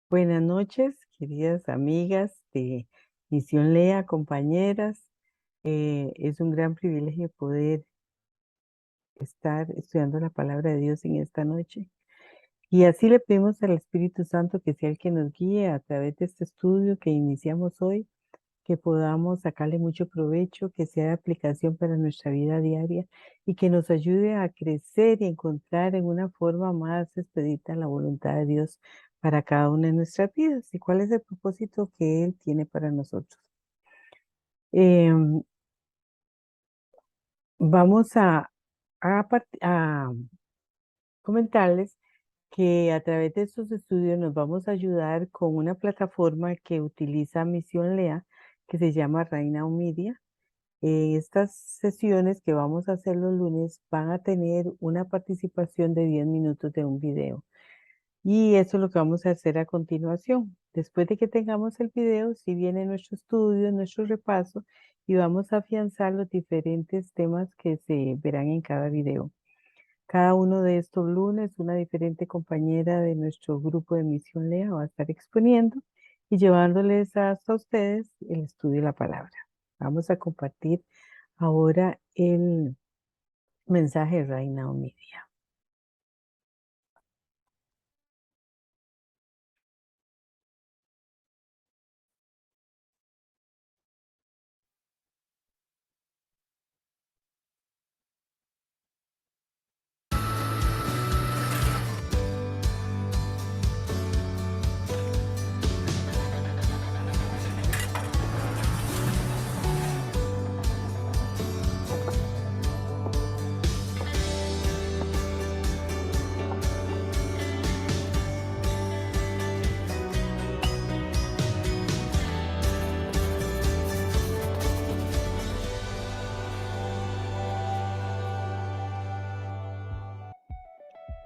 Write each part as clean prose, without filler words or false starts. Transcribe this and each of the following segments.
Buenas noches, queridas amigas de Misión Lea, compañeras. Es un gran privilegio poder estar estudiando la palabra de Dios en esta noche. Y así le pedimos al Espíritu Santo que sea el que nos guíe a través de este estudio que iniciamos hoy, que podamos sacarle mucho provecho, que sea de aplicación para nuestra vida diaria y que nos ayude a crecer y encontrar en una forma más expedita la voluntad de Dios para cada una de nuestras vidas y cuál es el propósito que Él tiene para nosotros. Em, Vamos a comentarles que a través de estos estudios nos vamos a ayudar con una plataforma que utiliza Misión Lea, que se llama Reina Media. Estas sesiones que vamos a hacer los lunes van a tener una participación de 10 minutos de un video. Y eso es lo que vamos a hacer a continuación. Después de que tengamos el video, si viene nuestro estudio, nuestro repaso, y vamos a afianzar los diferentes temas que se verán en cada video. Cada uno de estos lunes, una diferente compañera de nuestro grupo de Misión Lea va a estar exponiendo y llevándoles hasta ustedes el estudio de la palabra. Vamos a compartir ahora el mensaje de Reina Media.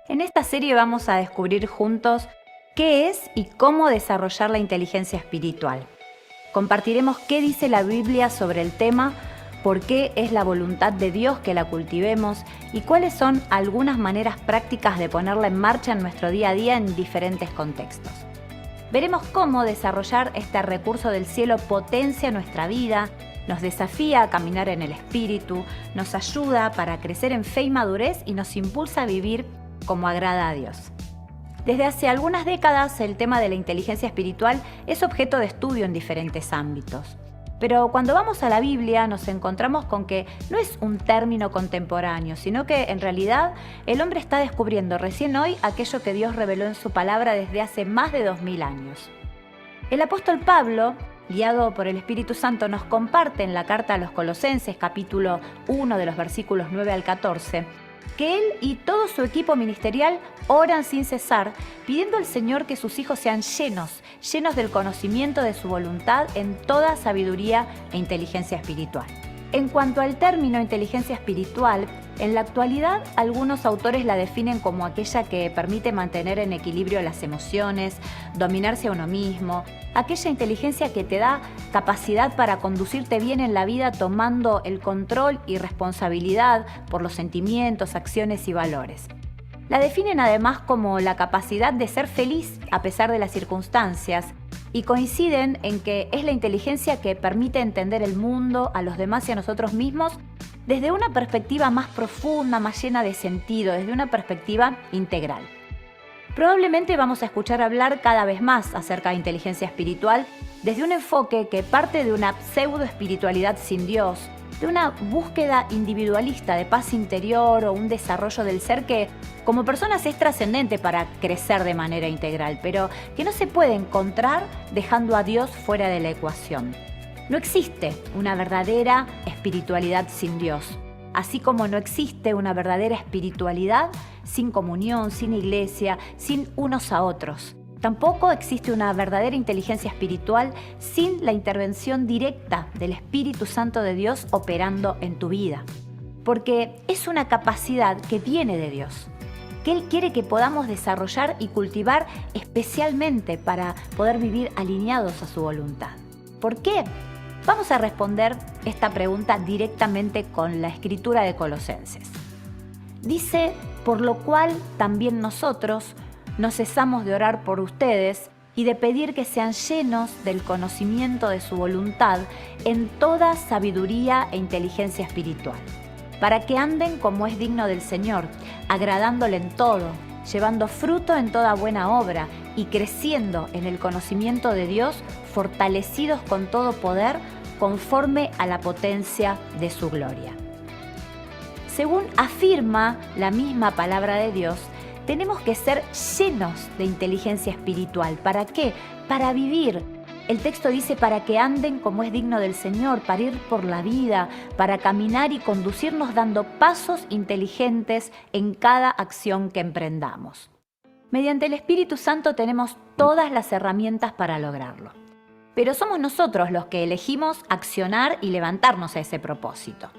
En esta serie vamos a descubrir juntos qué es y cómo desarrollar la inteligencia espiritual. Compartiremos qué dice la Biblia sobre el tema, por qué es la voluntad de Dios que la cultivemos y cuáles son algunas maneras prácticas de ponerla en marcha en nuestro día a día en diferentes contextos. Veremos cómo desarrollar este recurso del cielo potencia nuestra vida, nos desafía a caminar en el espíritu, nos ayuda para crecer en fe y madurez y nos impulsa a vivir como agrada a Dios. Desde hace algunas décadas el tema de la inteligencia espiritual es objeto de estudio en diferentes ámbitos. Pero cuando vamos a la Biblia nos encontramos con que no es un término contemporáneo, sino que en realidad el hombre está descubriendo recién hoy aquello que Dios reveló en su palabra desde hace más de 2000 años. El apóstol Pablo, guiado por el Espíritu Santo, nos comparte en la carta a los Colosenses, capítulo 1 de los versículos 9 al 14, que él y todo su equipo ministerial oran sin cesar, pidiendo al Señor que sus hijos sean llenos del conocimiento de su voluntad en toda sabiduría e inteligencia espiritual. En cuanto al término inteligencia espiritual, en la actualidad algunos autores la definen como aquella que permite mantener en equilibrio las emociones, dominarse a uno mismo, aquella inteligencia que te da capacidad para conducirte bien en la vida tomando el control y responsabilidad por los sentimientos, acciones y valores. La definen además como la capacidad de ser feliz a pesar de las circunstancias y coinciden en que es la inteligencia que permite entender el mundo, a los demás y a nosotros mismos desde una perspectiva más profunda, más llena de sentido, desde una perspectiva integral. Probablemente vamos a escuchar hablar cada vez más acerca de inteligencia espiritual desde un enfoque que parte de una pseudo-espiritualidad sin Dios, de una búsqueda individualista de paz interior o un desarrollo del ser que como personas es trascendente para crecer de manera integral, pero que no se puede encontrar dejando a Dios fuera de la ecuación. No existe una verdadera espiritualidad sin Dios, así como no existe una verdadera espiritualidad sin comunión, sin iglesia, sin unos a otros. Tampoco existe una verdadera inteligencia espiritual sin la intervención directa del Espíritu Santo de Dios operando en tu vida. Porque es una capacidad que viene de Dios, que Él quiere que podamos desarrollar y cultivar especialmente para poder vivir alineados a su voluntad. ¿Por qué? Vamos a responder esta pregunta directamente con la escritura de Colosenses. Dice, por lo cual también nosotros no cesamos de orar por ustedes y de pedir que sean llenos del conocimiento de su voluntad en toda sabiduría e inteligencia espiritual, para que anden como es digno del Señor, agradándole en todo, llevando fruto en toda buena obra y creciendo en el conocimiento de Dios, fortalecidos con todo poder, conforme a la potencia de su gloria. Según afirma la misma palabra de Dios, tenemos que ser llenos de inteligencia espiritual. ¿Para qué? Para vivir. El texto dice para que anden como es digno del Señor, para ir por la vida, para caminar y conducirnos dando pasos inteligentes en cada acción que emprendamos. Mediante el Espíritu Santo tenemos todas las herramientas para lograrlo. Pero somos nosotros los que elegimos accionar y levantarnos a ese propósito.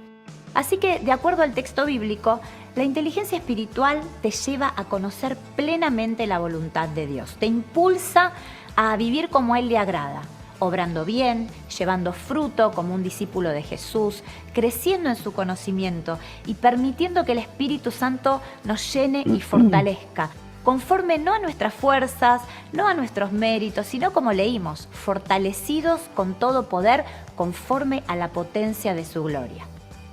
Así que, de acuerdo al texto bíblico, la inteligencia espiritual te lleva a conocer plenamente la voluntad de Dios. Te impulsa a vivir como a Él le agrada, obrando bien, llevando fruto como un discípulo de Jesús, creciendo en su conocimiento y permitiendo que el Espíritu Santo nos llene y fortalezca, conforme no a nuestras fuerzas, no a nuestros méritos, sino como leímos, fortalecidos con todo poder conforme a la potencia de su gloria.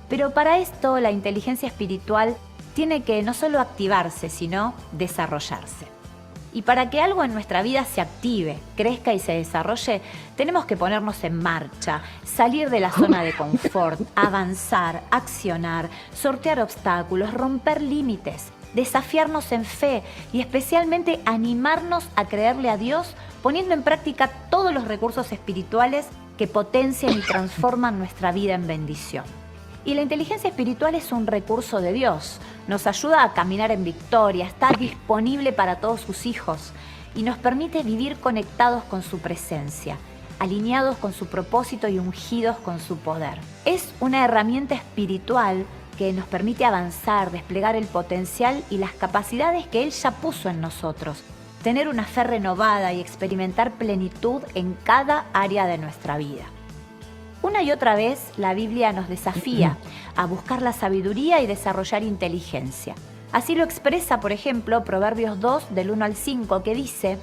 Pero para esto la inteligencia espiritual tiene que no solo activarse, sino desarrollarse. Y para que algo en nuestra vida se active, crezca y se desarrolle, tenemos que ponernos en marcha, salir de la zona de confort, avanzar, accionar, sortear obstáculos, romper límites, desafiarnos en fe y especialmente animarnos a creerle a Dios, poniendo en práctica todos los recursos espirituales que potencian y transforman nuestra vida en bendición. Y la inteligencia espiritual es un recurso de Dios. Nos ayuda a caminar en victoria, está disponible para todos sus hijos y nos permite vivir conectados con su presencia, alineados con su propósito y ungidos con su poder. Es una herramienta espiritual que nos permite avanzar, desplegar el potencial y las capacidades que Él ya puso en nosotros, tener una fe renovada y experimentar plenitud en cada área de nuestra vida. Una y otra vez la Biblia nos desafía a buscar la sabiduría y desarrollar inteligencia. Así lo expresa, por ejemplo, Proverbios 2, del 1 al 5, que dice: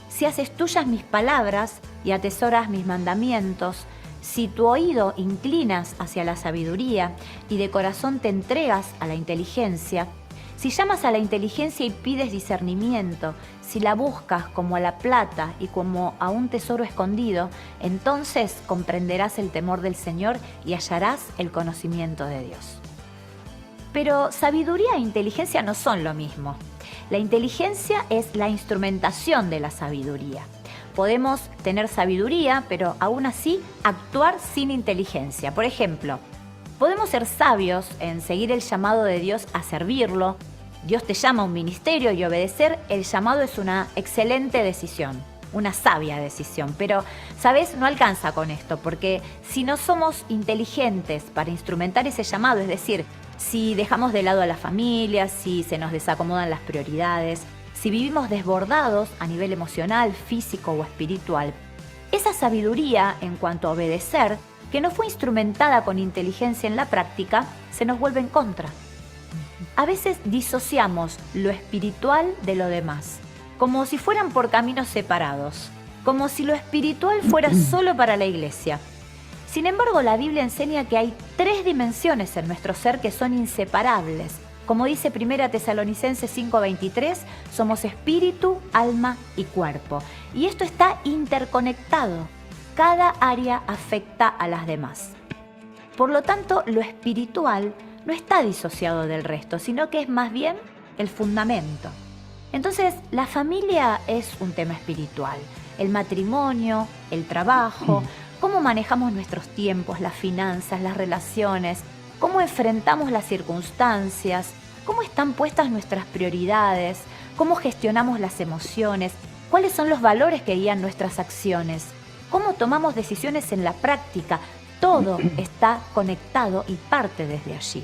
si haces tuyas mis palabras y atesoras mis mandamientos, si tu oído inclinas hacia la sabiduría y de corazón te entregas a la inteligencia, si llamas a la inteligencia y pides discernimiento, si la buscas como a la plata y como a un tesoro escondido, entonces comprenderás el temor del Señor y hallarás el conocimiento de Dios. Pero sabiduría e inteligencia no son lo mismo. La inteligencia es la instrumentación de la sabiduría. Podemos tener sabiduría, pero aún así actuar sin inteligencia. Por ejemplo, podemos ser sabios en seguir el llamado de Dios a servirlo. Dios te llama a un ministerio y obedecer el llamado es una excelente decisión, una sabia decisión. Pero, ¿sabes? No alcanza con esto, porque si no somos inteligentes para instrumentar ese llamado, es decir, si dejamos de lado a la familia, si se nos desacomodan las prioridades, si vivimos desbordados a nivel emocional, físico o espiritual, esa sabiduría en cuanto a obedecer, que no fue instrumentada con inteligencia en la práctica, se nos vuelve en contra. A veces disociamos lo espiritual de lo demás, como si fueran por caminos separados, como si lo espiritual fuera solo para la iglesia. Sin embargo, la Biblia enseña que hay 3 dimensiones en nuestro ser que son inseparables. Como dice 1 Tesalonicenses 5:23, somos espíritu, alma y cuerpo. Y esto está interconectado. Cada área afecta a las demás. Por lo tanto, lo espiritual no está disociado del resto, sino que es más bien el fundamento. Entonces, la familia es un tema espiritual. El matrimonio, el trabajo, cómo manejamos nuestros tiempos, las finanzas, las relaciones, cómo enfrentamos las circunstancias, cómo están puestas nuestras prioridades, cómo gestionamos las emociones, cuáles son los valores que guían nuestras acciones, cómo tomamos decisiones en la práctica. Todo está conectado y parte desde allí.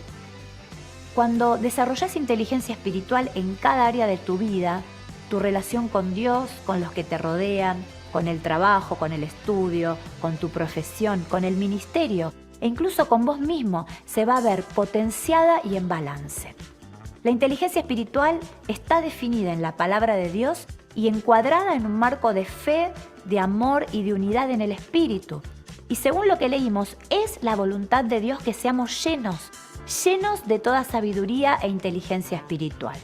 Cuando desarrollas inteligencia espiritual en cada área de tu vida, tu relación con Dios, con los que te rodean, con el trabajo, con el estudio, con tu profesión, con el ministerio e incluso con vos mismo, se va a ver potenciada y en balance. La inteligencia espiritual está definida en la palabra de Dios y encuadrada en un marco de fe, de amor y de unidad en el espíritu. Y según lo que leímos, es la voluntad de Dios que seamos llenos de toda sabiduría e inteligencia espiritual.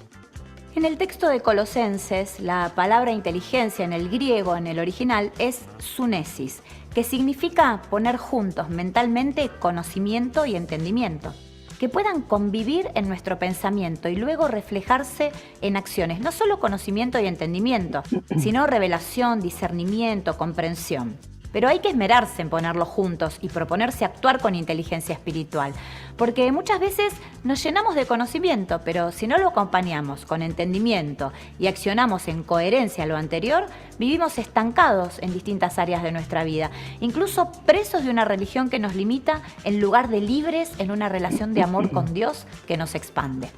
En el texto de Colosenses, la palabra inteligencia en el griego, en el original, es sunesis, que significa poner juntos mentalmente conocimiento y entendimiento, que puedan convivir en nuestro pensamiento y luego reflejarse en acciones. No solo conocimiento y entendimiento, sino revelación, discernimiento, comprensión. Pero hay que esmerarse en ponerlos juntos y proponerse actuar con inteligencia espiritual, porque muchas veces nos llenamos de conocimiento, pero si no lo acompañamos con entendimiento y accionamos en coherencia a lo anterior, vivimos estancados en distintas áreas de nuestra vida, incluso presos de una religión que nos limita en lugar de libres en una relación de amor con Dios que nos expande.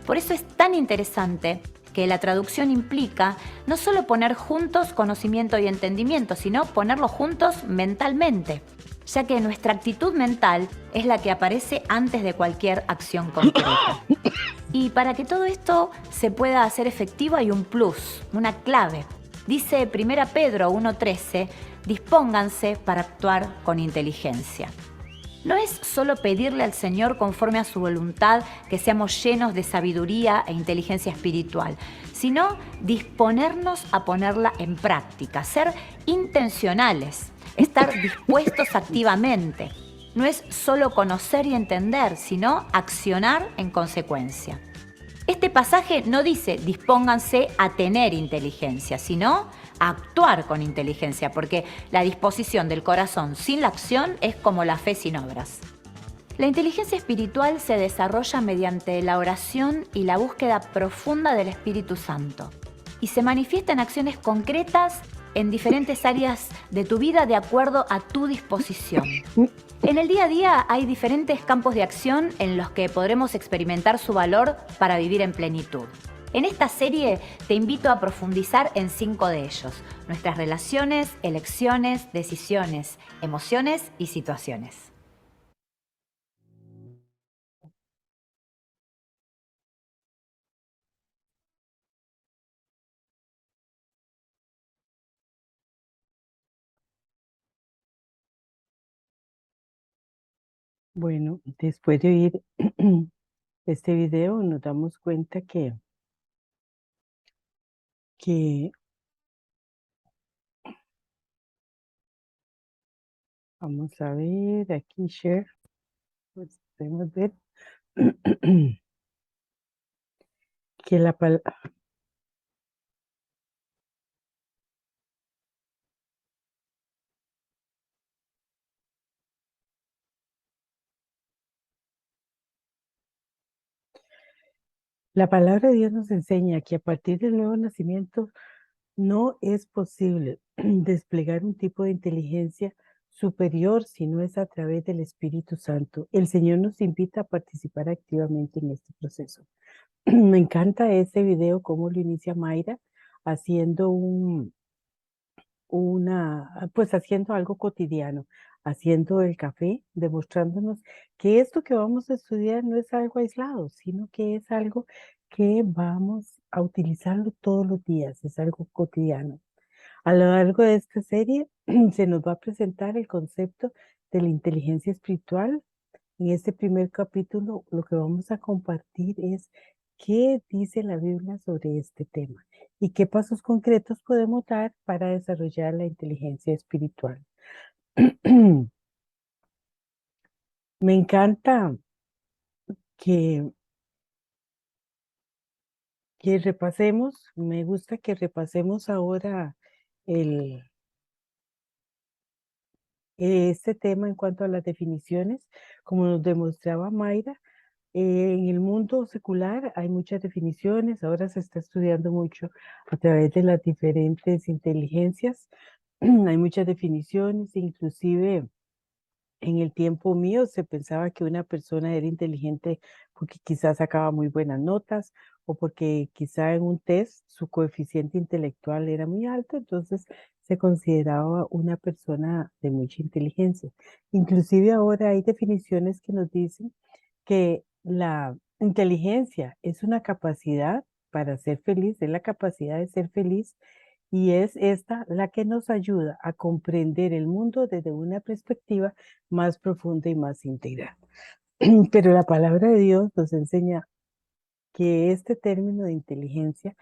Por eso es tan interesante que la traducción implica no solo poner juntos conocimiento y entendimiento, sino ponerlos juntos mentalmente, ya que nuestra actitud mental es la que aparece antes de cualquier acción concreta. Y para que todo esto se pueda hacer efectivo hay un plus, una clave. Dice 1 Pedro 1:13, dispónganse para actuar con inteligencia. No es solo pedirle al Señor conforme a su voluntad que seamos llenos de sabiduría e inteligencia espiritual, sino disponernos a ponerla en práctica, ser intencionales, estar dispuestos activamente. No es solo conocer y entender, sino accionar en consecuencia. Este pasaje no dice dispónganse a tener inteligencia, sino a actuar con inteligencia, porque la disposición del corazón sin la acción es como la fe sin obras. La inteligencia espiritual se desarrolla mediante la oración y la búsqueda profunda del Espíritu Santo y se manifiesta en acciones concretas en diferentes áreas de tu vida de acuerdo a tu disposición. En el día a día hay diferentes campos de acción en los que podremos experimentar su valor para vivir en plenitud. En esta serie te invito a profundizar en 5 de ellos: nuestras relaciones, elecciones, decisiones, emociones y situaciones. Bueno, después de oír este video nos damos cuenta que vamos a ver aquí, share, pues podemos ver que la palabra de Dios nos enseña que a partir del nuevo nacimiento no es posible desplegar un tipo de inteligencia superior si no es a través del Espíritu Santo. El Señor nos invita a participar activamente en este proceso. Me encanta ese video, cómo lo inicia Mayra, haciendo pues haciendo algo cotidiano, haciendo el café, demostrándonos que esto que vamos a estudiar no es algo aislado, sino que es algo que vamos a utilizarlo todos los días, es algo cotidiano. A lo largo de esta serie se nos va a presentar el concepto de la inteligencia espiritual. En este primer capítulo lo que vamos a compartir es qué dice la Biblia sobre este tema y qué pasos concretos podemos dar para desarrollar la inteligencia espiritual. Me encanta que, que repasemos, me gusta que repasemos ahora el, este tema en cuanto a las definiciones, como nos demostraba Mayra. En el mundo secular hay muchas definiciones, ahora se está estudiando mucho a través de las diferentes inteligencias, hay muchas definiciones, inclusive en el tiempo mío se pensaba que una persona era inteligente porque quizás sacaba muy buenas notas o porque quizá en un test su coeficiente intelectual era muy alto, entonces se consideraba una persona de mucha inteligencia. Inclusive ahora hay definiciones que nos dicen que Inteligencia es una capacidad para ser feliz, es la capacidad de ser feliz y es esta la que nos ayuda a comprender el mundo desde una perspectiva más profunda y más integral. Pero la palabra de Dios nos enseña que este término de inteligencia,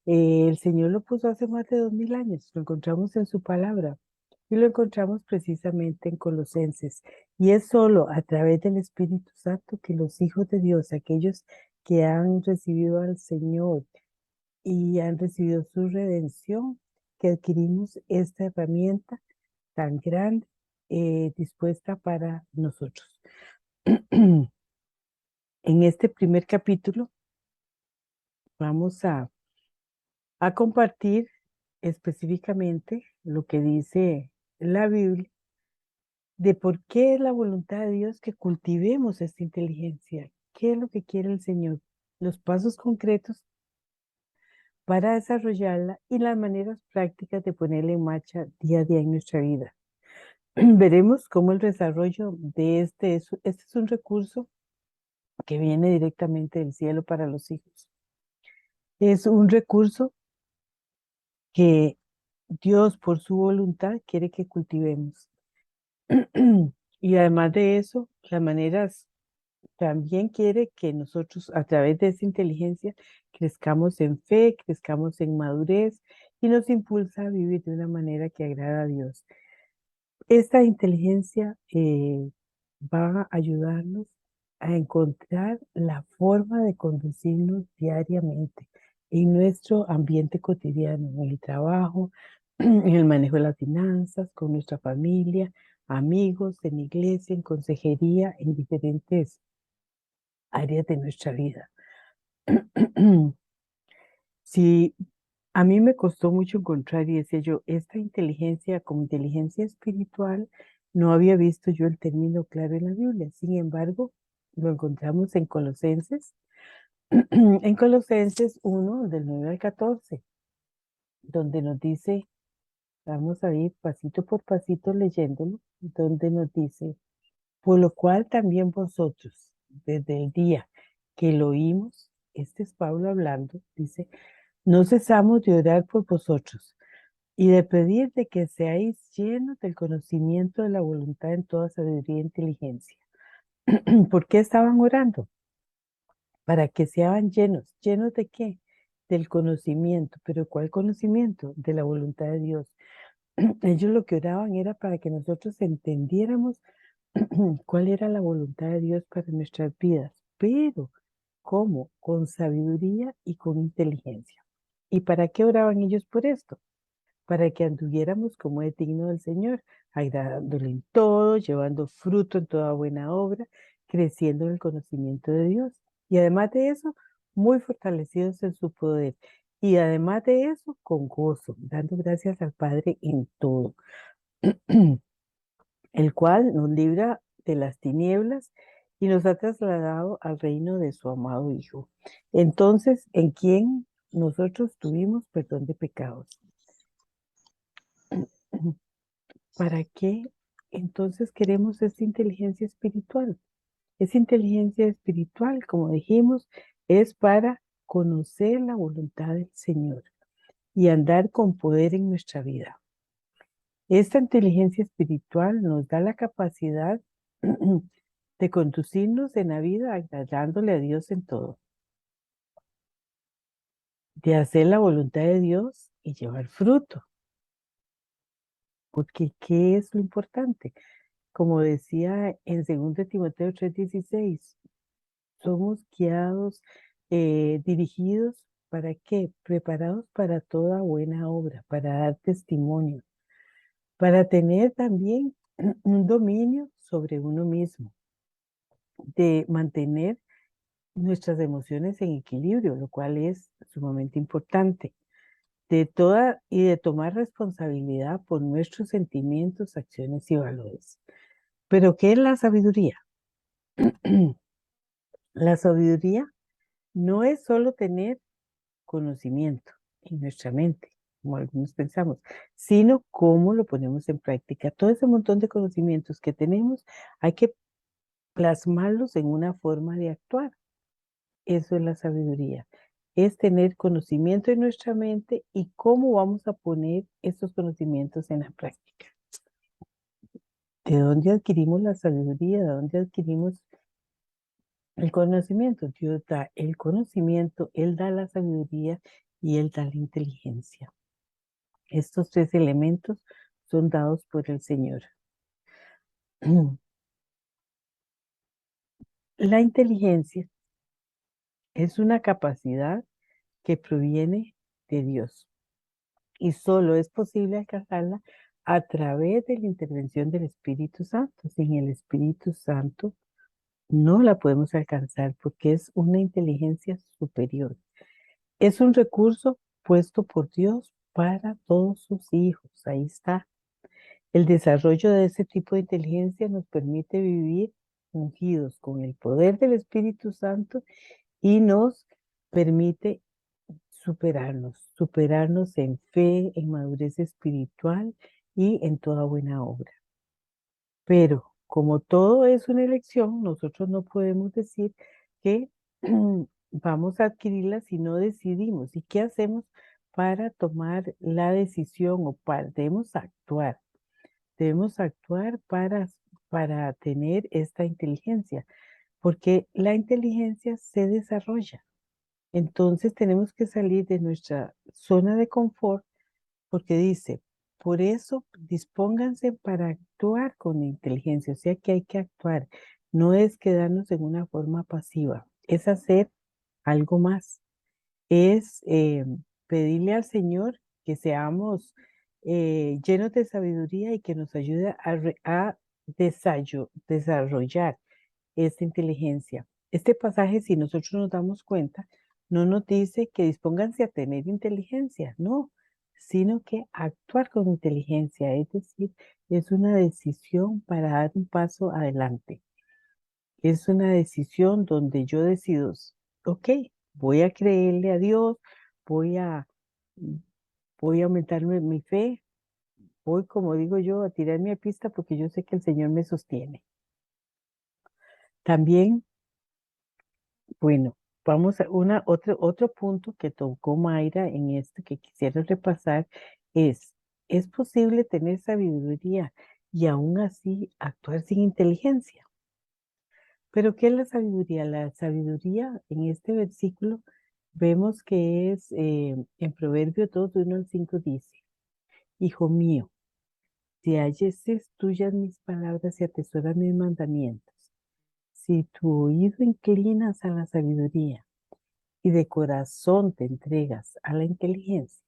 el Señor lo puso hace más de 2000 años, lo encontramos en su palabra y lo encontramos precisamente en Colosenses. Y es solo a través del Espíritu Santo que los hijos de Dios, aquellos que han recibido al Señor y han recibido su redención, que adquirimos esta herramienta tan grande dispuesta para nosotros. En este primer capítulo vamos a compartir específicamente lo que dice la Biblia de por qué es la voluntad de Dios que cultivemos esta inteligencia, qué es lo que quiere el Señor, los pasos concretos para desarrollarla y las maneras prácticas de ponerla en marcha día a día en nuestra vida. Veremos cómo el desarrollo de este es un recurso que viene directamente del cielo para los hijos. Es un recurso que Dios por su voluntad quiere que cultivemos. Y además de eso, las maneras también quiere que nosotros a través de esa inteligencia crezcamos en fe, crezcamos en madurez y nos impulsa a vivir de una manera que agrada a Dios. Esta inteligencia va a ayudarnos a encontrar la forma de conducirnos diariamente en nuestro ambiente cotidiano, en el trabajo, en el manejo de las finanzas, con nuestra familia, amigos, en iglesia, en consejería, en diferentes áreas de nuestra vida. Si a mí me costó mucho encontrar y decía yo, esta inteligencia como inteligencia espiritual, no había visto yo el término claro en la Biblia. Sin embargo, lo encontramos en Colosenses, en Colosenses 1, del 9 al 14, donde nos dice, vamos a ir pasito por pasito leyéndolo, donde nos dice, por lo cual también vosotros, desde el día que lo oímos, este es Pablo hablando, dice, no cesamos de orar por vosotros y de pedir de que seáis llenos del conocimiento de la voluntad en toda sabiduría e inteligencia. ¿Por qué estaban orando? Para que sean llenos. ¿Llenos de qué? Del conocimiento. ¿Pero cuál conocimiento? De la voluntad de Dios. Ellos lo que oraban era para que nosotros entendiéramos cuál era la voluntad de Dios para nuestras vidas. Pero, ¿cómo? Con sabiduría y con inteligencia. ¿Y para qué oraban ellos por esto? Para que anduviéramos como es digno del Señor, agradándole en todo, llevando fruto en toda buena obra, creciendo en el conocimiento de Dios. Y además de eso, muy fortalecidos en su poder. Y además de eso, con gozo, dando gracias al Padre en todo, el cual nos libra de las tinieblas y nos ha trasladado al reino de su amado Hijo. Entonces, en quien nosotros tuvimos perdón de pecados. ¿Para qué entonces queremos esta inteligencia espiritual? Esa inteligencia espiritual, como dijimos, es para conocer la voluntad del Señor y andar con poder en nuestra vida. Esta inteligencia espiritual nos da la capacidad de conducirnos en la vida agradándole a Dios en todo, de hacer la voluntad de Dios y llevar fruto. Porque, ¿qué es lo importante? Como decía en 2 Timoteo 3:16, somos guiados, dirigidos, ¿para qué? Preparados para toda buena obra, para dar testimonio, para tener también un dominio sobre uno mismo, de mantener nuestras emociones en equilibrio, lo cual es sumamente importante, de tomar responsabilidad por nuestros sentimientos, acciones y valores. Pero, ¿qué es la sabiduría? La sabiduría no es solo tener conocimiento en nuestra mente, como algunos pensamos, sino cómo lo ponemos en práctica. Todo ese montón de conocimientos que tenemos hay que plasmarlos en una forma de actuar. Eso es la sabiduría. Es tener conocimiento en nuestra mente y cómo vamos a poner estos conocimientos en la práctica. ¿De dónde adquirimos la sabiduría? ¿De dónde adquirimos el conocimiento? Dios da el conocimiento, Él da la sabiduría y Él da la inteligencia. Estos tres elementos son dados por el Señor. La inteligencia es una capacidad que proviene de Dios y solo es posible alcanzarla a través de la intervención del Espíritu Santo. Sin el Espíritu Santo no la podemos alcanzar porque es una inteligencia superior. Es un recurso puesto por Dios para todos sus hijos. Ahí está. El desarrollo de ese tipo de inteligencia nos permite vivir ungidos con el poder del Espíritu Santo y nos permite superarnos en fe, en madurez espiritual y en toda buena obra. Pero como todo es una elección, nosotros no podemos decir que vamos a adquirirla si no decidimos. ¿Y qué hacemos para tomar la decisión o debemos actuar? Debemos actuar para tener esta inteligencia, porque la inteligencia se desarrolla. Entonces tenemos que salir de nuestra zona de confort porque dice, por eso dispónganse para actuar con inteligencia, o sea que hay que actuar, no es quedarnos en una forma pasiva, es hacer algo más, es pedirle al Señor que seamos llenos de sabiduría y que nos ayude a desarrollar esta inteligencia. Este pasaje, si nosotros nos damos cuenta, no nos dice que dispónganse a tener inteligencia, no, sino que actuar con inteligencia, es decir, es una decisión para dar un paso adelante. Es una decisión donde yo decido, ok, voy a creerle a Dios, voy a, voy a aumentar mi fe, voy, como digo yo, a tirar mi pista porque yo sé que el Señor me sostiene. También bueno, vamos a otro punto que tocó Mayra en esto que quisiera repasar es posible tener sabiduría y aún así actuar sin inteligencia. Pero ¿qué es la sabiduría? La sabiduría en este versículo vemos que es en Proverbios 2, 1 al 5 dice, Hijo mío, si hayeses tuyas mis palabras y atesoras mis mandamientos, si tu oído inclinas a la sabiduría, y de corazón te entregas a la inteligencia,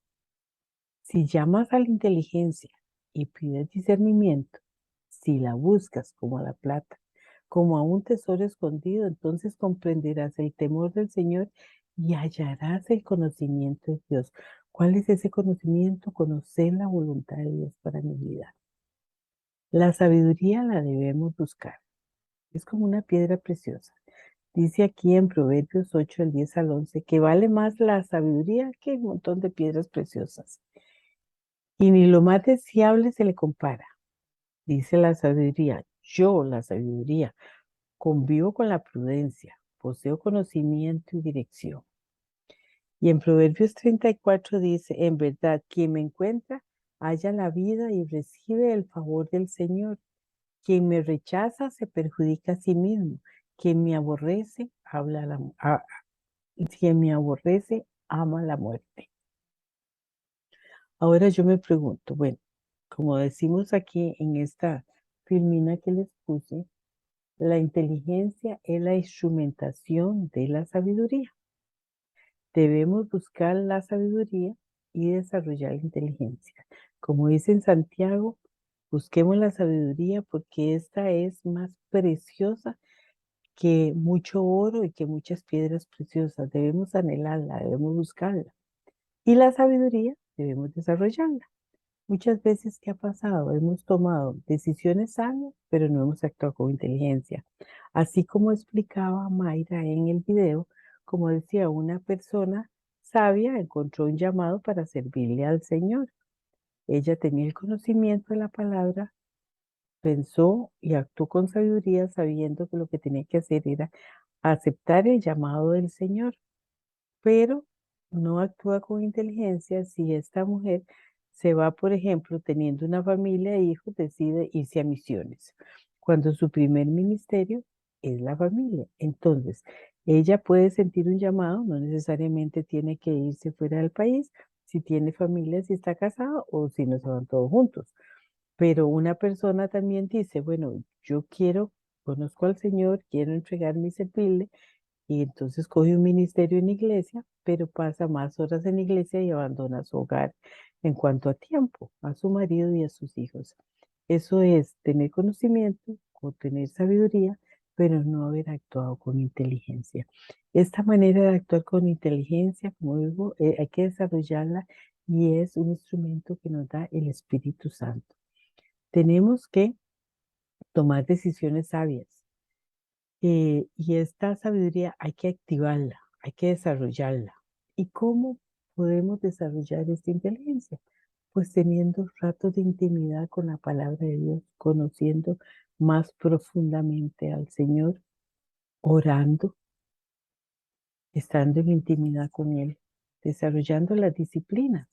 si llamas a la inteligencia y pides discernimiento, si la buscas como a la plata, como a un tesoro escondido, entonces comprenderás el temor del Señor y hallarás el conocimiento de Dios. ¿Cuál es ese conocimiento? Conocer la voluntad de Dios para mi vida. La sabiduría la debemos buscar. Es como una piedra preciosa. Dice aquí en Proverbios 8, del 10 al 11, que vale más la sabiduría que un montón de piedras preciosas. Y ni lo más deseable se le compara. Dice la sabiduría, yo, la sabiduría, convivo con la prudencia, poseo conocimiento y dirección. Y en Proverbios 34 dice, en verdad, quien me encuentra, halla la vida y recibe el favor del Señor. Quien me rechaza se perjudica a sí mismo. Quien me aborrece, quien me aborrece, ama la muerte. Ahora yo me pregunto, bueno, como decimos aquí en esta filmina que les puse, la inteligencia es la instrumentación de la sabiduría. Debemos buscar la sabiduría y desarrollar la inteligencia. Como dice en Santiago, busquemos la sabiduría porque esta es más preciosa que mucho oro y que muchas piedras preciosas. Debemos anhelarla, debemos buscarla. Y la sabiduría debemos desarrollarla. Muchas veces, ¿qué ha pasado? Hemos tomado decisiones sanas, pero no hemos actuado con inteligencia. Así como explicaba Mayra en el video, como decía, una persona sabia encontró un llamado para servirle al Señor. Ella tenía el conocimiento de la palabra, pensó y actuó con sabiduría, sabiendo que lo que tenía que hacer era aceptar el llamado del Señor, pero no actúa con inteligencia si esta mujer se va, por ejemplo, teniendo una familia e hijos, decide irse a misiones, cuando su primer ministerio es la familia. Entonces, ella puede sentir un llamado, no necesariamente tiene que irse fuera del país, si tiene familia, si está casado o si no se van todos juntos. Pero una persona también dice, bueno, yo quiero, conozco al Señor, quiero entregarme y servirle, y entonces coge un ministerio en iglesia, pero pasa más horas en iglesia y abandona su hogar en cuanto a tiempo, a su marido y a sus hijos. Eso es tener conocimiento o tener sabiduría, pero no haber actuado con inteligencia. Esta manera de actuar con inteligencia, como digo, hay que desarrollarla y es un instrumento que nos da el Espíritu Santo. Tenemos que tomar decisiones sabias. Y esta sabiduría hay que activarla, hay que desarrollarla. ¿Y cómo podemos desarrollar esta inteligencia? Pues teniendo ratos de intimidad con la palabra de Dios, conociendo más profundamente al Señor, orando, estando en intimidad con Él, desarrollando las disciplinas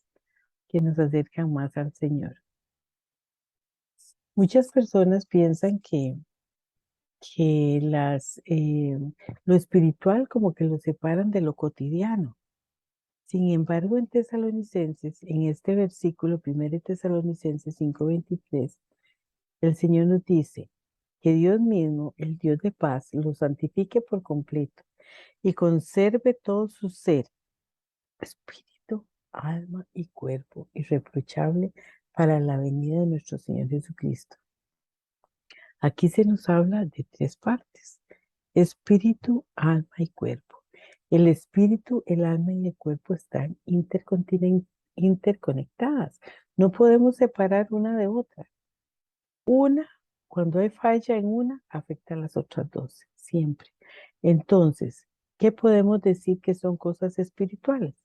que nos acercan más al Señor. Muchas personas piensan que lo espiritual como que lo separan de lo cotidiano. Sin embargo, en Tesalonicenses, en este versículo, 1 Tesalonicenses 5:23, el Señor nos dice que Dios mismo, el Dios de paz, lo santifique por completo y conserve todo su ser, espíritu, alma y cuerpo, irreprochable para la venida de nuestro Señor Jesucristo. Aquí se nos habla de tres partes: espíritu, alma y cuerpo. El espíritu, el alma y el cuerpo están interconectadas. No podemos separar una de otra. Una, cuando hay falla en una, afecta a las otras dos, siempre. Entonces, ¿qué podemos decir que son cosas espirituales?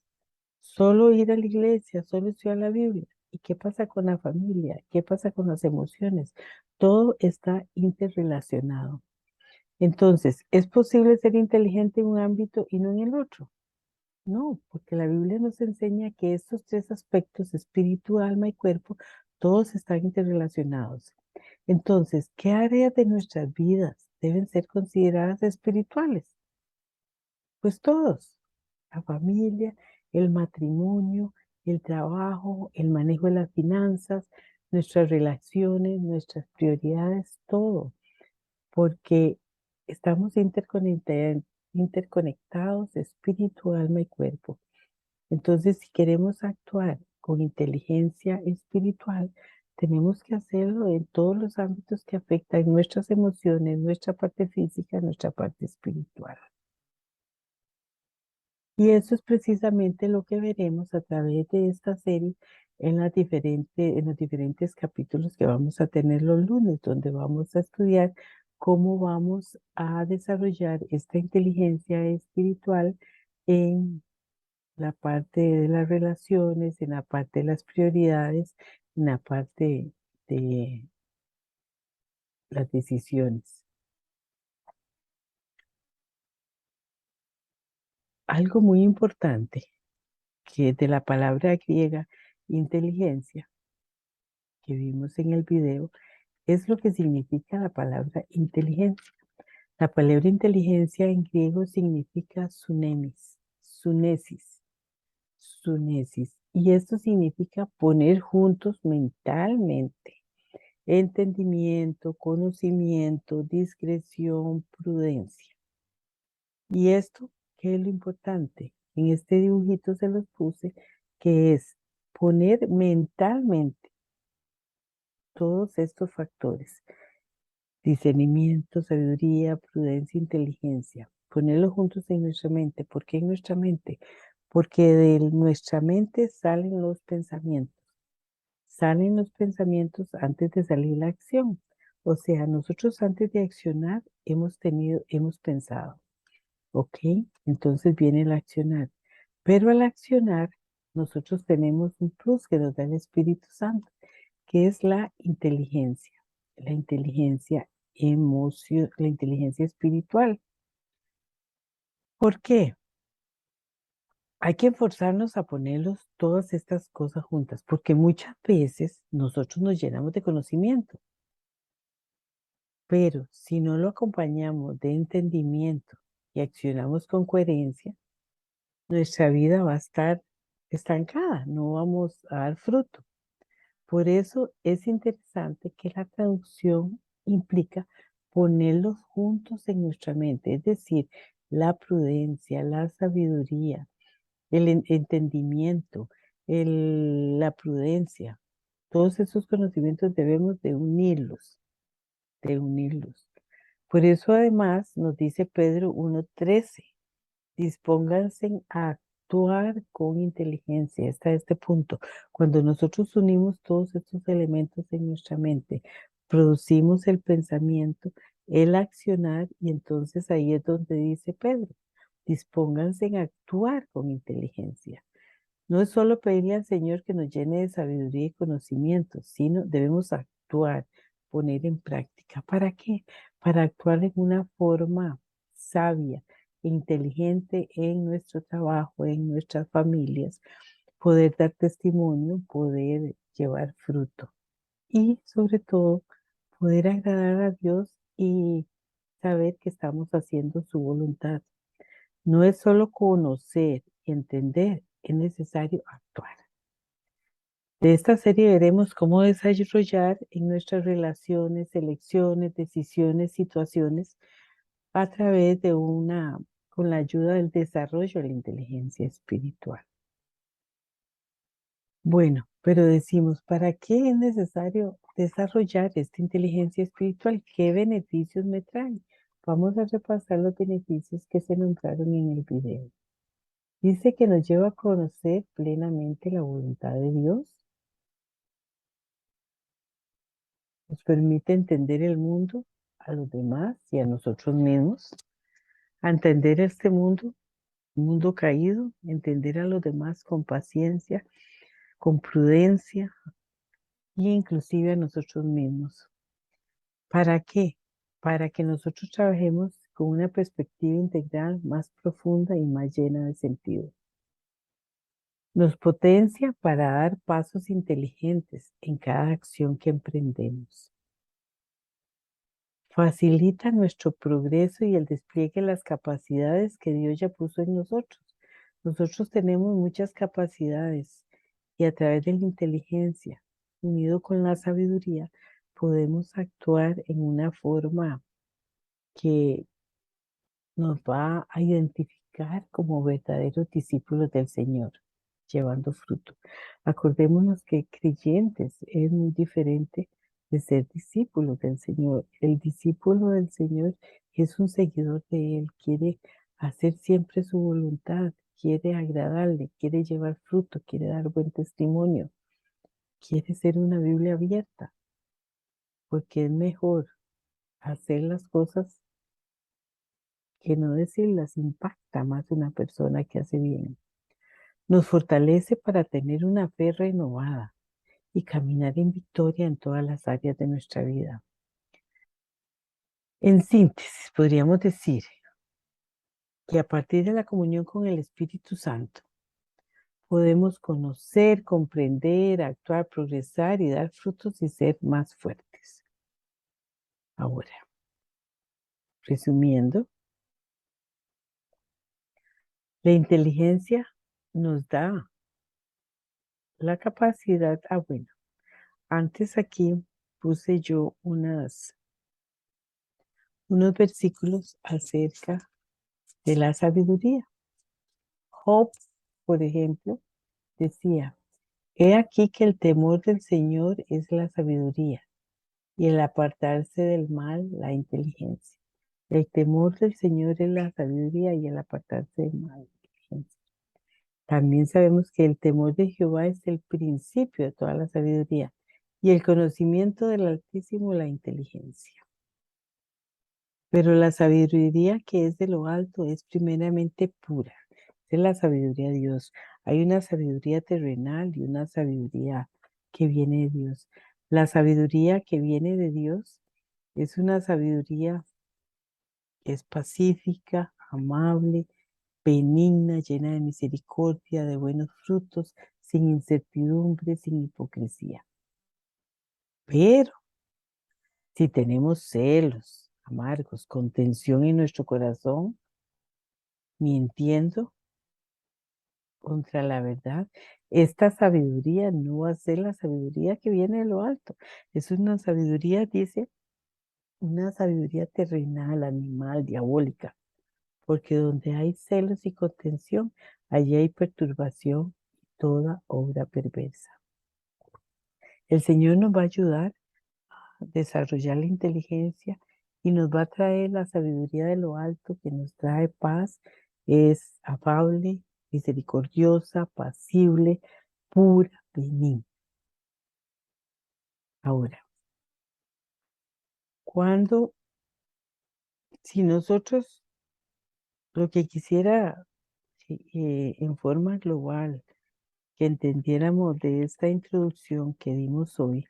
Solo ir a la iglesia, solo estudiar la Biblia. ¿Y qué pasa con la familia? ¿Qué pasa con las emociones? Todo está interrelacionado. Entonces, ¿es posible ser inteligente en un ámbito y no en el otro? No, porque la Biblia nos enseña que estos tres aspectos, espíritu, alma y cuerpo, todos están interrelacionados. Entonces, ¿qué áreas de nuestras vidas deben ser consideradas espirituales? Pues todos: la familia, el matrimonio, el trabajo, el manejo de las finanzas, nuestras relaciones, nuestras prioridades, todo, porque estamos interconectados, espíritu, alma y cuerpo. Entonces, si queremos actuar con inteligencia espiritual, tenemos que hacerlo en todos los ámbitos que afectan nuestras emociones, nuestra parte física, nuestra parte espiritual. Y eso es precisamente lo que veremos a través de esta serie en los diferentes capítulos que vamos a tener los lunes, donde vamos a estudiar cómo vamos a desarrollar esta inteligencia espiritual en la parte de las relaciones, en la parte de las prioridades, en la parte de las decisiones. Algo muy importante que de la palabra griega inteligencia que vimos en el video es lo que significa la palabra inteligencia. La palabra inteligencia en griego significa sunesis, y esto significa poner juntos mentalmente entendimiento, conocimiento, discreción, prudencia. Y esto, ¿qué es lo importante? En este dibujito se los puse, que es poner mentalmente todos estos factores: discernimiento, sabiduría, prudencia, inteligencia. Ponerlos juntos en nuestra mente. ¿Por qué en nuestra mente? Porque de nuestra mente salen los pensamientos. Salen los pensamientos antes de salir la acción. O sea, nosotros antes de accionar hemos pensado. ¿Ok? Entonces viene el accionar. Pero al accionar, nosotros tenemos un plus que nos da el Espíritu Santo, que es la inteligencia. La inteligencia la inteligencia espiritual. ¿Por qué? Hay que forzarnos a ponerlos todas estas cosas juntas, porque muchas veces nosotros nos llenamos de conocimiento, pero si no lo acompañamos de entendimiento y accionamos con coherencia, nuestra vida va a estar estancada, no vamos a dar fruto. Por eso es interesante que la traducción implica ponerlos juntos en nuestra mente, es decir, la prudencia, la sabiduría, el entendimiento, la prudencia. Todos esos conocimientos debemos de unirlos, de unirlos. Por eso además nos dice Pedro 1:13, dispónganse a actuar con inteligencia. Está este punto. Cuando nosotros unimos todos estos elementos en nuestra mente, producimos el pensamiento, el accionar, y entonces ahí es donde dice Pedro, dispónganse en actuar con inteligencia. No es solo pedirle al Señor que nos llene de sabiduría y conocimiento, sino debemos actuar, poner en práctica. ¿Para qué? Para actuar en una forma sabia, inteligente en nuestro trabajo, en nuestras familias, poder dar testimonio, poder llevar fruto y sobre todo poder agradar a Dios y saber que estamos haciendo su voluntad. No es solo conocer y entender, es necesario actuar. De esta serie veremos cómo desarrollar en nuestras relaciones, elecciones, decisiones, situaciones a través de con la ayuda del desarrollo de la inteligencia espiritual. Bueno, pero decimos, ¿para qué es necesario desarrollar esta inteligencia espiritual? ¿Qué beneficios me trae? Vamos a repasar los beneficios que se nombraron en el video. Dice que nos lleva a conocer plenamente la voluntad de Dios, nos permite entender el mundo, a los demás y a nosotros mismos, a entender este mundo, un mundo caído, entender a los demás con paciencia, con prudencia e inclusive a nosotros mismos. ¿Para qué? Para que nosotros trabajemos con una perspectiva integral más profunda y más llena de sentido. Nos potencia para dar pasos inteligentes en cada acción que emprendemos. Facilita nuestro progreso y el despliegue de las capacidades que Dios ya puso en nosotros. Nosotros tenemos muchas capacidades y a través de la inteligencia, unido con la sabiduría, podemos actuar en una forma que nos va a identificar como verdaderos discípulos del Señor, llevando fruto. Acordémonos que creyentes es muy diferente de ser discípulos del Señor. El discípulo del Señor es un seguidor de Él, quiere hacer siempre su voluntad, quiere agradarle, quiere llevar fruto, quiere dar buen testimonio, quiere ser una Biblia abierta, porque es mejor hacer las cosas que no decirlas. Impacta más una persona que hace bien. Nos fortalece para tener una fe renovada y caminar en victoria en todas las áreas de nuestra vida. En síntesis, podríamos decir que a partir de la comunión con el Espíritu Santo, podemos conocer, comprender, actuar, progresar y dar frutos y ser más fuertes. Ahora, resumiendo, la inteligencia nos da la capacidad, bueno, antes aquí puse yo unos versículos acerca de la sabiduría. Job, por ejemplo, decía, he aquí que el temor del Señor es la sabiduría y el apartarse del mal la inteligencia. El temor del Señor es la sabiduría y el apartarse del mal la inteligencia. También sabemos que el temor de Jehová es el principio de toda la sabiduría y el conocimiento del Altísimo la inteligencia. Pero la sabiduría que es de lo alto es primeramente pura. Es la sabiduría de Dios. Hay una sabiduría terrenal y una sabiduría que viene de Dios. La sabiduría que viene de Dios es una sabiduría que es pacífica, amable, benigna, llena de misericordia, de buenos frutos, sin incertidumbre, sin hipocresía. Pero si tenemos celos amargos, contención en nuestro corazón, mintiendo contra la verdad, esta sabiduría no va a ser la sabiduría que viene de lo alto. Es una sabiduría, dice, una sabiduría terrenal, animal, diabólica, porque donde hay celos y contención, allí hay perturbación y toda obra perversa. El Señor nos va a ayudar desarrollar la inteligencia y nos va a traer la sabiduría de lo alto que nos trae paz, es afable, misericordiosa, pasible, pura, benigna. Ahora, cuando, si nosotros lo que quisiera en forma global que entendiéramos de esta introducción que dimos hoy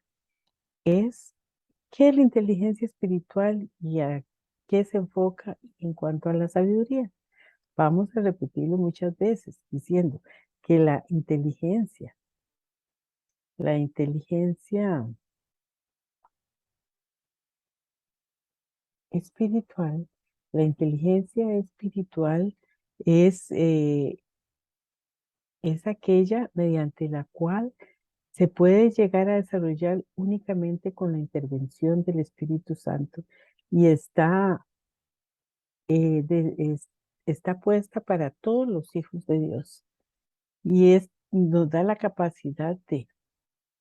es qué es la inteligencia espiritual y a qué se enfoca en cuanto a la sabiduría. Vamos a repetirlo muchas veces diciendo que la inteligencia espiritual, la inteligencia espiritual es, eh, es aquella mediante la cual se puede llegar a desarrollar únicamente con la intervención del Espíritu Santo y está puesta para todos los hijos de Dios y nos da la capacidad de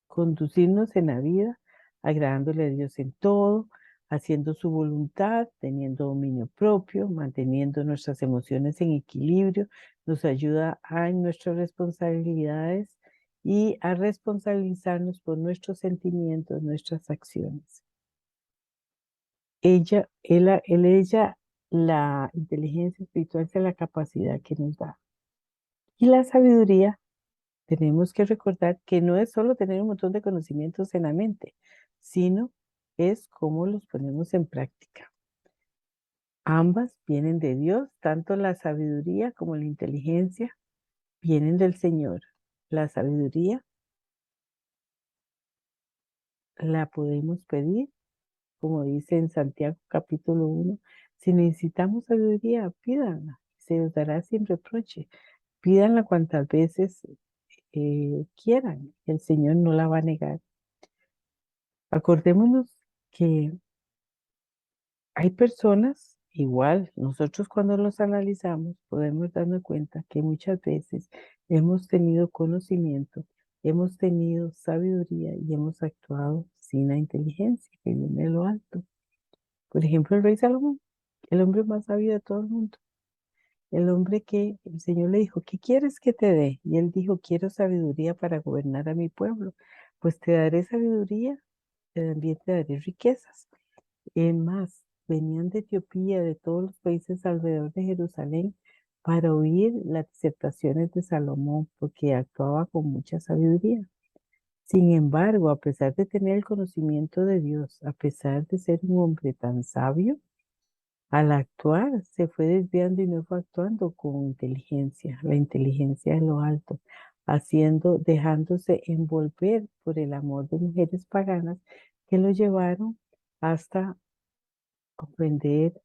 conducirnos en la vida, agradándole a Dios en todo, haciendo su voluntad, teniendo dominio propio, manteniendo nuestras emociones en equilibrio, nos ayuda en nuestras responsabilidades y a responsabilizarnos por nuestros sentimientos, nuestras acciones. La inteligencia espiritual es la capacidad que nos da. Y la sabiduría, tenemos que recordar que no es solo tener un montón de conocimientos en la mente, sino es cómo los ponemos en práctica. Ambas vienen de Dios, tanto la sabiduría como la inteligencia vienen del Señor. La sabiduría la podemos pedir, como dice en Santiago capítulo 1. Si necesitamos sabiduría, pídanla, se os dará sin reproche. Pídanla cuantas veces quieran, el Señor no la va a negar. Acordémonos que hay personas, igual, nosotros cuando los analizamos podemos darnos cuenta que muchas veces hemos tenido conocimiento, hemos tenido sabiduría y hemos actuado sin la inteligencia que viene de lo alto. Por ejemplo, el rey Salomón, el hombre más sabio de todo el mundo, el hombre que el Señor le dijo, ¿qué quieres que te dé? Y él dijo, quiero sabiduría para gobernar a mi pueblo. Pues te daré sabiduría, también te daré riquezas. Más, venían de Etiopía, de todos los países alrededor de Jerusalén, para oír las disertaciones de Salomón, porque actuaba con mucha sabiduría. Sin embargo, a pesar de tener el conocimiento de Dios, a pesar de ser un hombre tan sabio, al actuar se fue desviando y no fue actuando con inteligencia, la inteligencia de lo alto, dejándose envolver por el amor de mujeres paganas que lo llevaron hasta comprender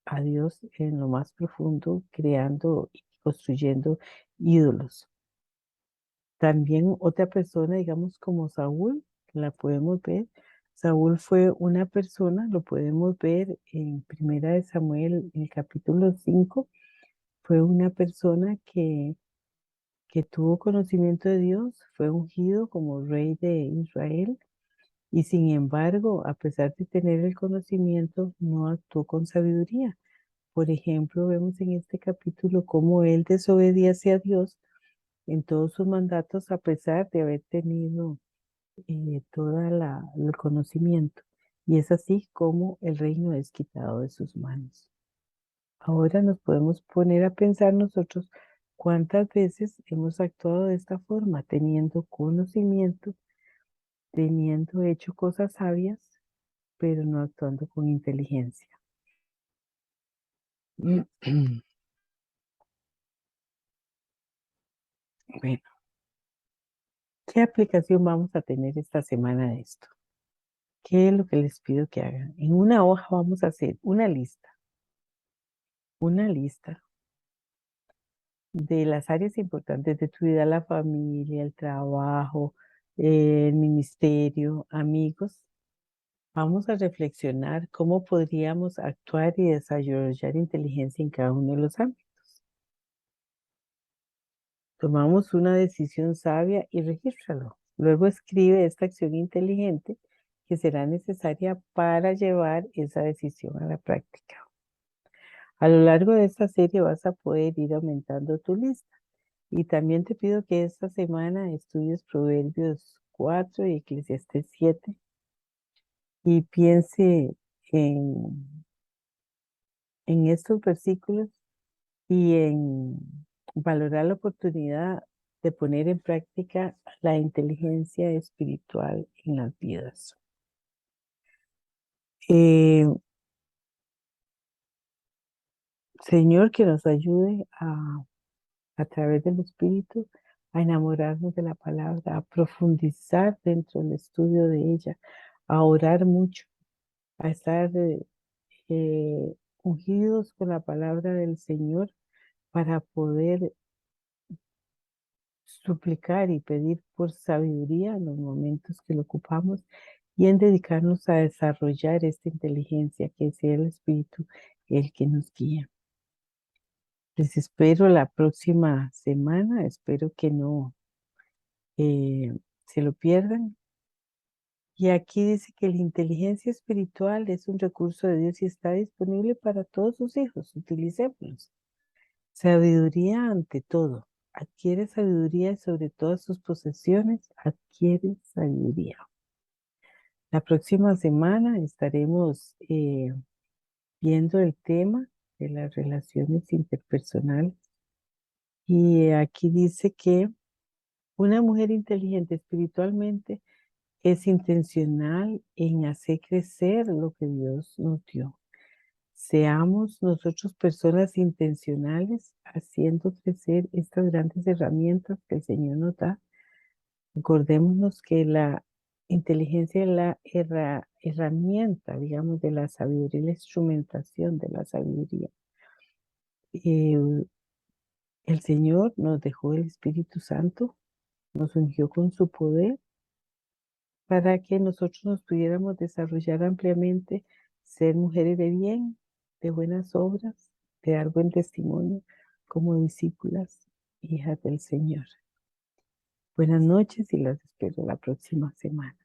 a Dios en lo más profundo, creando y construyendo ídolos. También otra persona, digamos como Saúl, la podemos ver. Saúl fue una persona, lo podemos ver en Primera de Samuel, en el capítulo 5, fue una persona que tuvo conocimiento de Dios, fue ungido como rey de Israel y sin embargo, a pesar de tener el conocimiento, no actuó con sabiduría. Por ejemplo, vemos en este capítulo cómo él desobedece a Dios en todos sus mandatos a pesar de haber tenido todo el conocimiento. Y es así como el reino es quitado de sus manos. Ahora nos podemos poner a pensar nosotros cuántas veces hemos actuado de esta forma, teniendo conocimiento, teniendo hecho cosas sabias, pero no actuando con inteligencia. Bueno, ¿qué aplicación vamos a tener esta semana de esto? ¿Qué es lo que les pido que hagan? En una hoja vamos a hacer una lista de las áreas importantes de tu vida, la familia, el trabajo, el ministerio, amigos. Vamos a reflexionar cómo podríamos actuar y desarrollar inteligencia en cada uno de los ámbitos. Tomamos una decisión sabia y regístralo. Luego escribe esta acción inteligente que será necesaria para llevar esa decisión a la práctica. A lo largo de esta serie vas a poder ir aumentando tu lista. Y también te pido que esta semana estudies Proverbios 4 y Eclesiastés 7 y piense en estos versículos y en valorar la oportunidad de poner en práctica la inteligencia espiritual en las vidas. Señor, que nos ayude a través del Espíritu a enamorarnos de la palabra, a profundizar dentro del estudio de ella, a orar mucho, a estar ungidos con la palabra del Señor para poder suplicar y pedir por sabiduría en los momentos que lo ocupamos y en dedicarnos a desarrollar esta inteligencia que sea el Espíritu el que nos guía. Les espero la próxima semana, espero que no se lo pierdan. Y aquí dice que la inteligencia espiritual es un recurso de Dios y está disponible para todos sus hijos. Utilicémoslo. Sabiduría ante todo. Adquiere sabiduría sobre todas sus posesiones. Adquiere sabiduría. La próxima semana estaremos viendo el tema de las relaciones interpersonales. Y aquí dice que una mujer inteligente espiritualmente es intencional en hacer crecer lo que Dios nos dio. Seamos nosotros personas intencionales haciendo crecer estas grandes herramientas que el Señor nos da. Acordémonos que la inteligencia es la herramienta, digamos, de la sabiduría y la instrumentación de la sabiduría. El Señor nos dejó el Espíritu Santo, nos ungió con su poder para que nosotros nos pudiéramos desarrollar ampliamente, ser mujeres de bien, de buenas obras, de dar buen testimonio como discípulas, hijas del Señor. Buenas noches y las espero la próxima semana.